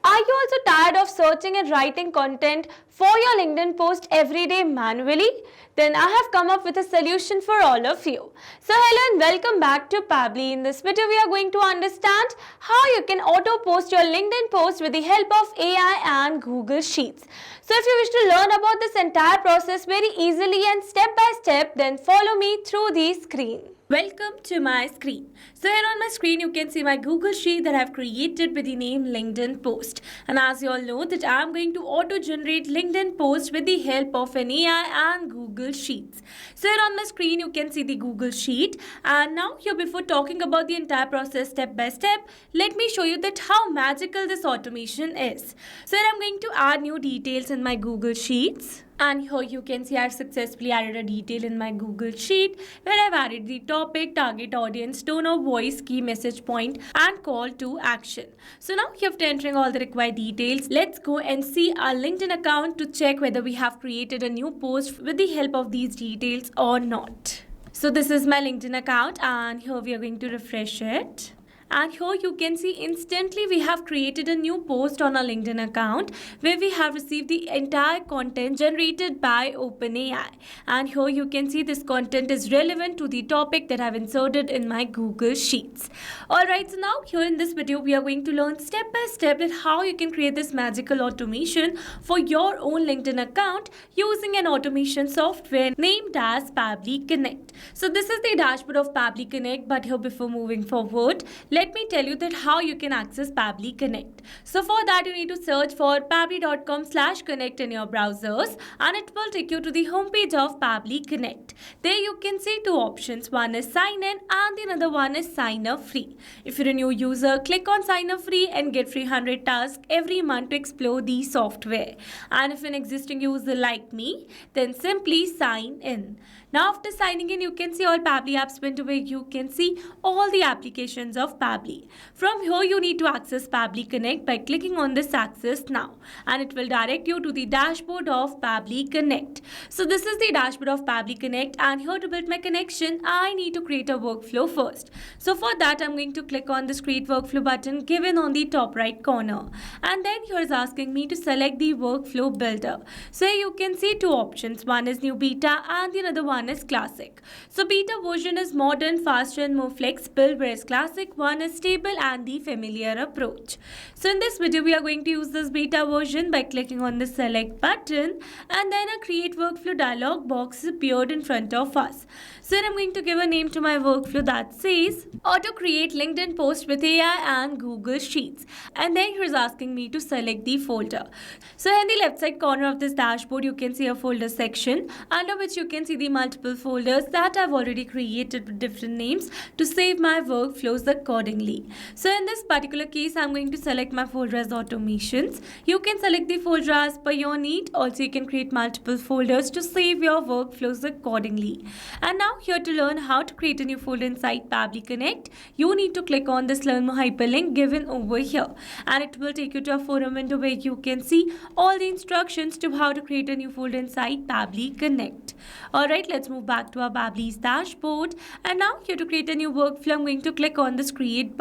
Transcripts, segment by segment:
Are you also tired of searching and writing content for your LinkedIn post every day manually? Then I have come up with a solution for all of you. So hello and welcome back to Pabbly. In this video, we are going to understand how you can auto-post your LinkedIn post with the help of AI and Google Sheets. So if you wish to learn about this entire process very easily and step by step, then follow me through the screen. Welcome to my screen. So here on my screen you can see my Google Sheet that I have created with the name LinkedIn Post. And as you all know that I am going to auto-generate LinkedIn Post with the help of an AI and Google Sheets. So here on my screen you can see the Google Sheet. And now here, before talking about the entire process step by step, let me show you that how magical this automation is. So here I am going to add new details in my Google Sheets. And here you can see I've successfully added a detail in my Google Sheet where I've added the topic, target audience, tone of voice, key message point and call to action. So now after entering all the required details, let's go and see our LinkedIn account to check whether we have created a new post with the help of these details or not. So this is my LinkedIn account and here we are going to refresh it. And here you can see instantly we have created a new post on our LinkedIn account where we have received the entire content generated by OpenAI. And here you can see this content is relevant to the topic that I've inserted in my Google Sheets. Alright, so now here in this video we are going to learn step by step that how you can create this magical automation for your own LinkedIn account using an automation software named as Pabbly Connect. So this is the dashboard of Pabbly Connect, but here before moving forward, let me tell you that how you can access Pabbly Connect. So for that you need to search for pabbly.com/connect in your browsers and it will take you to the homepage of Pabbly Connect. There you can see two options. One is sign in and the other one is sign up free. If you're a new user, click on sign up free and get free 100 tasks every month to explore the software. And if an existing user like me, then simply sign in. Now after signing in, you can see all Pabbly apps window where you can see all the applications of Pabbly. From here, you need to access Pabbly Connect by clicking on this access now. And it will direct you to the dashboard of Pabbly Connect. So this is the dashboard of Pabbly Connect and here to build my connection, I need to create a workflow first. So for that, I'm going to click on this create workflow button given on the top right corner. And then here is asking me to select the workflow builder. So here you can see two options. One is new beta and the other one is classic. So beta version is modern, faster and more flexible, whereas classic one is stable and the familiar approach. So in this video we are going to use this beta version by clicking on the select button and then a create workflow dialog box appeared in front of us. So I'm going to give a name to my workflow that says auto create LinkedIn post with AI and Google Sheets. And then here's asking me to select the folder. So in the left side corner of this dashboard you can see a folder section under which you can see the multiple folders that I've already created with different names to save my workflows accordingly. So in this particular case, I'm going to select my folder as automations. You can select the folder as per your need. Also, you can create multiple folders to save your workflows accordingly. And now here to learn how to create a new folder inside Pabbly Connect, you need to click on this learn more hyperlink given over here. And it will take you to a forum window where you can see all the instructions to how to create a new folder inside Pabbly Connect. Alright, let's move back to our Pabbly's dashboard. And now here to create a new workflow, I'm going to click on this create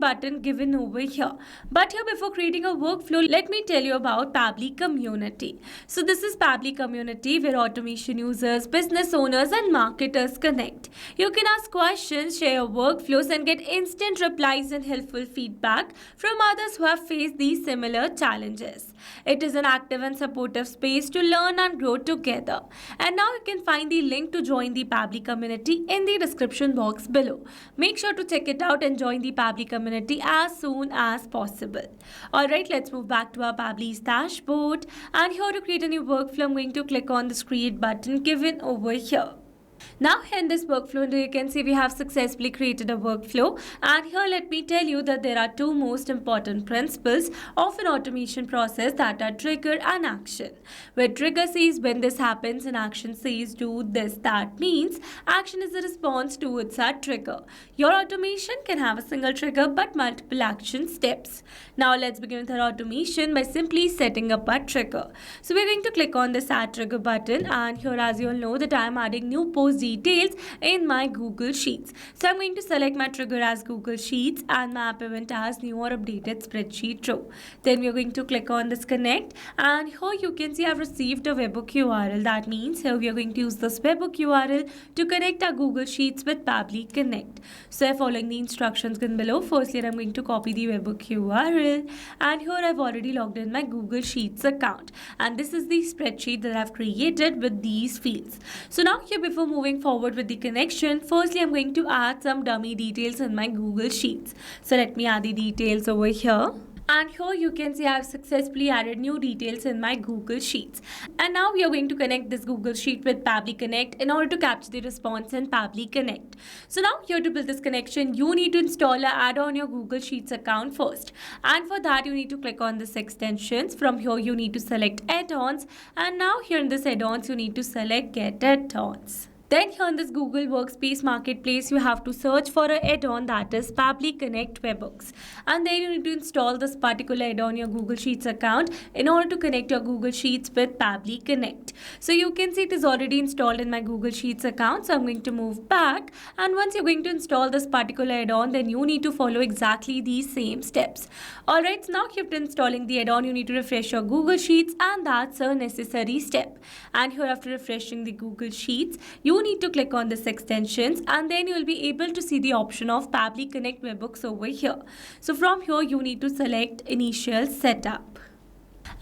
button given over here. But here before creating a workflow, let me tell you about Pabbly Community. So this is Pabbly Community where automation users, business owners and marketers connect. You can ask questions, share your workflows and get instant replies and helpful feedback from others who have faced these similar challenges. It is an active and supportive space to learn and grow together. And now you can find the link to join the Pabbly community in the description box below. Make sure to check it out and join the Pabbly community as soon as possible. Alright, let's move back to our Pabbly's dashboard. And here to create a new workflow, I'm going to click on this create button given over here. Now here in this workflow, you can see we have successfully created a workflow, and here let me tell you that there are two most important principles of an automation process, that are trigger and action. Where trigger says when this happens and action says do this, that means action is a response towards that trigger. Your automation can have a single trigger but multiple action steps. Now let's begin with our automation by simply setting up a trigger. So we're going to click on this add trigger button, and here as you all know that I am adding new post post details in my Google Sheets. So I'm going to select my trigger as Google Sheets and my app event as new or updated spreadsheet row. Then we're going to click on this connect, and here you can see I've received a webhook URL. That means here we are going to use this webhook URL to connect our Google Sheets with Pabbly Connect. So following the instructions given below, firstly I'm going to copy the webhook URL, and here I've already logged in my Google Sheets account, and this is the spreadsheet that I've created with these fields. So now here, before moving forward with the connection, firstly I'm going to add some dummy details in my Google Sheets. So let me add the details over here. And here you can see I've successfully added new details in my Google Sheets. And now we are going to connect this Google Sheet with Pabbly Connect in order to capture the response in Pabbly Connect. So now here, to build this connection, you need to install an add-on on your Google Sheets account first. And for that, you need to click on this extensions. From here, you need to select add-ons. And now here in this add-ons, you need to select get add-ons. Then here in this Google Workspace Marketplace, you have to search for an add-on, that is Pabbly Connect Webhooks. And then you need to install this particular add-on on your Google Sheets account in order to connect your Google Sheets with Pabbly Connect. So you can see it is already installed in my Google Sheets account. So I'm going to move back. And once you're going to install this particular add-on, then you need to follow exactly these same steps. Alright, so now after installing the add-on, you need to refresh your Google Sheets, and that's a necessary step. And here, after refreshing the Google Sheets, you need to click on this extensions, and then you will be able to see the option of Pabbly Connect Webhooks over here. So from here, you need to select initial setup.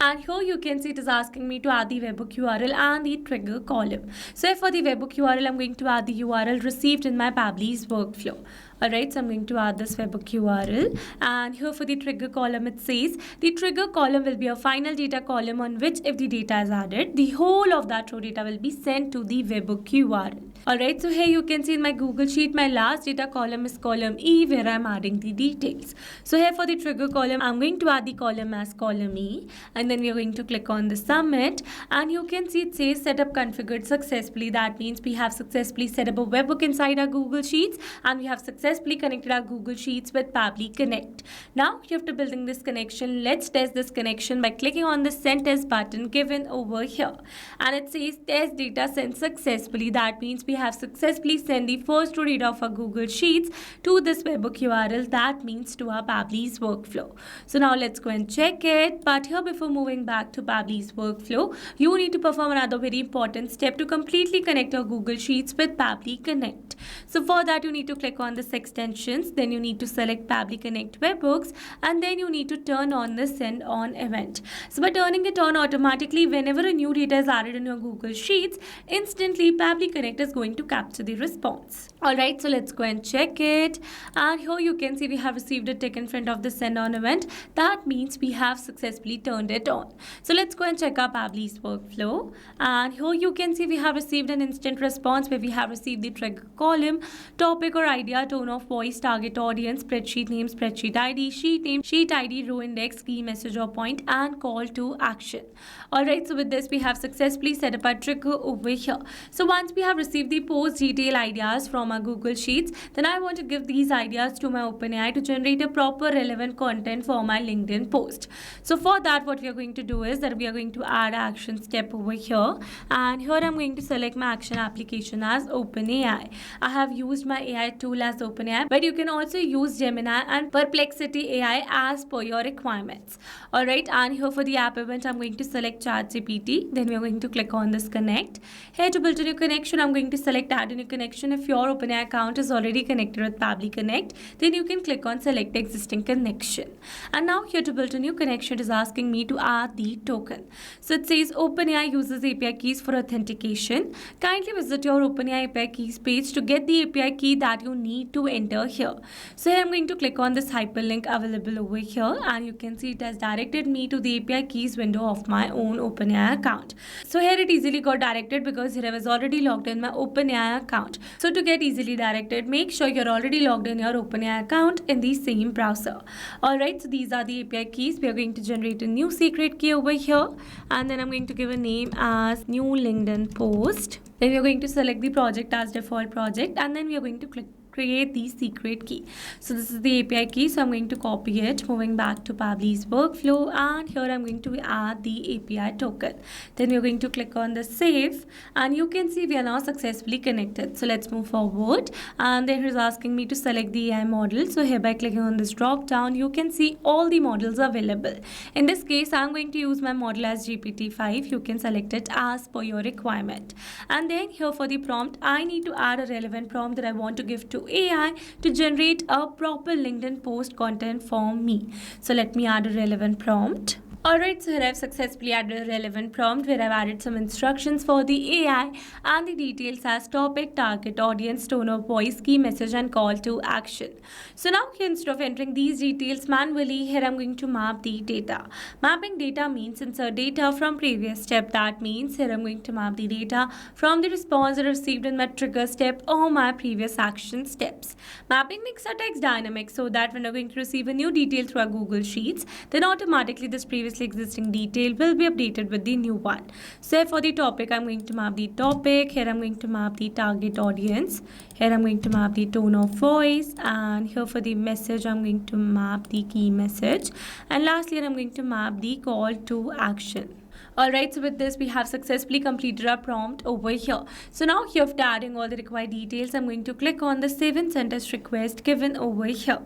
And here you can see it is asking me to add the webhook URL and the trigger column. So for the webhook URL, I'm going to add the URL received in my Pabbly's workflow. Alright, so I'm going to add this webhook URL, and here for the trigger column, it says the trigger column will be a final data column on which, if the data is added, the whole of that row data will be sent to the webhook URL. Alright, so here you can see in my Google Sheet, my last data column is column E, where I'm adding the details. So here for the trigger column, I'm going to add the column as column E, and then we are going to click on the submit, and you can see it says setup configured successfully. That means we have successfully set up a webhook inside our Google Sheets, and we have successfully connected our Google Sheets with Pabbly Connect. Now, after building this connection, let's test this connection by clicking on the send test button given over here. And it says test data sent successfully. That means we have successfully sent the first row data of our Google Sheets to this webhook URL. That means to our Pabbly's workflow. So now let's go and check it. But here, before moving back to Pabbly's workflow, you need to perform another very important step to completely connect your Google Sheets with Pabbly Connect. So for that, you need to click on this extensions, then you need to select Pabbly Connect Webhooks, and then you need to turn on the send on event. So by turning it on, automatically whenever a new data is added in your Google Sheets, instantly Pabbly Connect is going to capture the response. Alright, so let's go and check it. And here you can see we have received a tick in front of the send on event. That means we have successfully turned it on. So let's go and check our Pabbly's workflow. And here you can see we have received an instant response where we have received the trigger column, topic or idea, tone of voice, target audience, spreadsheet name, spreadsheet ID, sheet name, sheet ID, row index, key message or point, and call to action. Alright, so with this we have successfully set up a trigger over here. So once we have received the post detail ideas from our Google Sheets, then I want to give these ideas to my OpenAI to generate a proper relevant content for my LinkedIn post. So for that, what we are going to do is that we are going to add action step over here, and here I'm going to select my action application as OpenAI. I have used my AI tool as OpenAI, but you can also use Gemini and Perplexity AI as per your requirements. Alright, and here for the app event, I'm going to select ChatGPT. Then we are going to click on this connect. Here to build a new connection, I'm going to select add a new connection. If your OpenAI account is already connected with Pabbly Connect, then you can click on select existing connection. And now here to build a new connection, it is asking me to add the token. So it says OpenAI uses API keys for authentication. Kindly visit your OpenAI API keys page to get the API key that you need to enter here. So here I'm going to click on this hyperlink available over here, and you can see it has directed me to the API keys window of my own OpenAI account. So here it easily got directed because here I was already logged in my OpenAI account. So to get easily directed, make sure you're already logged in your OpenAI account in the same browser. Alright, so these are the API keys. We are going to generate a new secret key over here, and then I'm going to give a name as new LinkedIn post. Then we are going to select the project as default project, and then we are going to click create the secret key. So this is the API key, so I'm going to copy it, moving back to Pabbly's workflow, and here I'm going to add the API token. Then you're going to click on the save, and you can see we are now successfully connected. So let's move forward, and then he's asking me to select the AI model. So here by clicking on this drop down, you can see all the models available. In this case, I'm going to use my model as GPT-5. You can select it as per your requirement. And then here for the prompt, I need to add a relevant prompt that I want to give to AI to generate a proper LinkedIn post content for me. So let me add a relevant prompt. Alright, so here I've successfully added a relevant prompt where I've added some instructions for the AI and the details as topic, target audience, tone of voice, key message and call to action. So now here instead of entering these details manually, here I'm going to map the data. Mapping data means insert data from previous step. That means here I'm going to map the data from the response I received in my trigger step or my previous action steps. Mapping makes our text dynamic so that when we're going to receive a new detail through our Google Sheets, then automatically this previous existing detail will be updated with the new one. So for the topic, I'm going to map the topic. Here I'm going to map the target audience. Here I'm going to map the tone of voice, and here for the message I'm going to map the key message, and lastly I'm going to map the call to action. Alright, so with this we have successfully completed our prompt over here. So now here after adding all the required details, I'm going to click on the save and send as request given over here.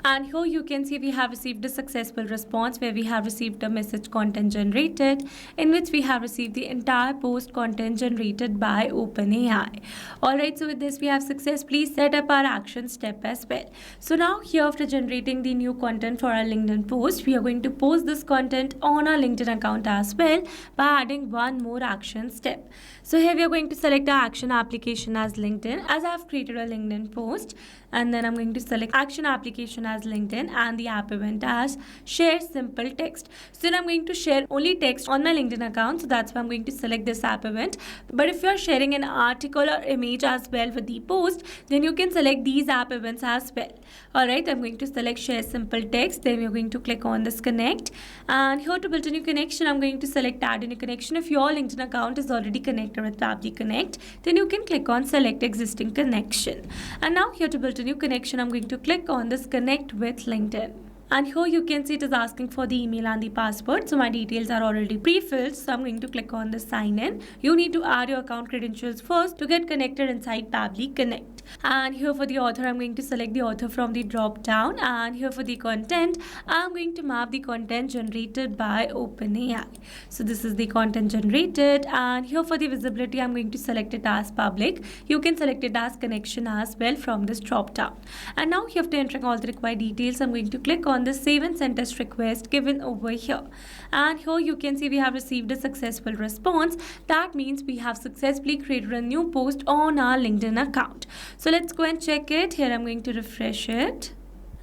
And here you can see we have received a successful response where we have received a message content generated in which we have received the entire post content generated by OpenAI. Alright, so with this we have successfully set up our action step as well. So now here after generating the new content for our LinkedIn post, we are going to post this content on our LinkedIn account as well by adding one more action step. So here we are going to select our action application as LinkedIn, as I have created a LinkedIn post, and then I'm going to select action application as LinkedIn and the app event as share simple text. So then I'm going to share only text on my LinkedIn account, so that's why I'm going to select this app event. But if you're sharing an article or image as well with the post, then you can select these app events as well. Alright, I'm going to select share simple text, then we're going to click on this connect, and here to build a new connection, I'm going to select add a new connection. If your LinkedIn account is already connected with Pabbly Connect, then you can click on select existing connection. And now here to build a new connection, I'm going to click on this connect with LinkedIn. And here you can see it is asking for the email and the password. So my details are already pre-filled. So I'm going to click on the sign in. You need to add your account credentials first to get connected inside Pabbly Connect. And here for the author, I'm going to select the author from the drop down. And here for the content, I'm going to map the content generated by OpenAI. So this is the content generated. And here for the visibility, I'm going to select it as public. You can select it as connection as well from this drop down. And now here after entering all the required details, I'm going to click on the save and send test request given over here. And here you can see we have received a successful response. That means we have successfully created a new post on our LinkedIn account. So let's go and check it. Here I'm going to refresh it.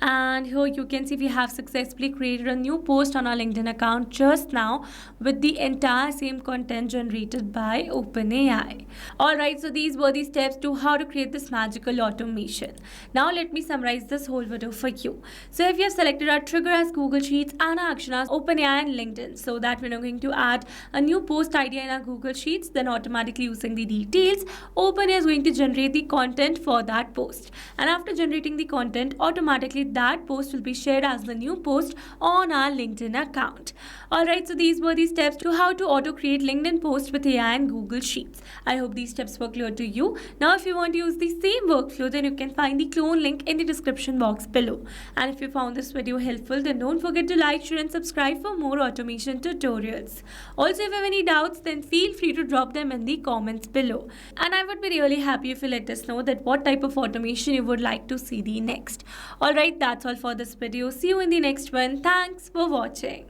And here you can see we have successfully created a new post on our LinkedIn account just now with the entire same content generated by OpenAI. Alright, so these were the steps to how to create this magical automation. Now let me summarize this whole video for you. So if you have selected our trigger as Google Sheets and our action as OpenAI and LinkedIn, so that when we're going to add a new post idea in our Google Sheets, then automatically using the details, OpenAI is going to generate the content for that post. And after generating the content, automatically that post will be shared as the new post on our LinkedIn account. Alright, so these were the steps to how to auto create LinkedIn posts with AI and Google Sheets. I hope these steps were clear to you. Now if you want to use the same workflow, then you can find the clone link in the description box below. And if you found this video helpful, then don't forget to like, share and subscribe for more automation tutorials. Also, if you have any doubts, then feel free to drop them in the comments below. And I would be really happy if you let us know that what type of automation you would like to see the next. Alright, that's all for this video. See you in the next one. Thanks for watching.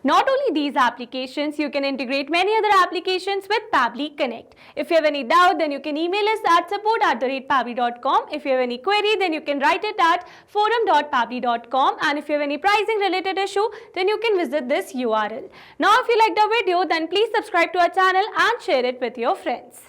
Not only these applications, you can integrate many other applications with Pabbly Connect. If you have any doubt, then you can email us at support@pabbly.com. If you have any query, then you can write it at forum.pabbly.com. And if you have any pricing related issue, then you can visit this URL. Now, if you liked the video, then please subscribe to our channel and share it with your friends.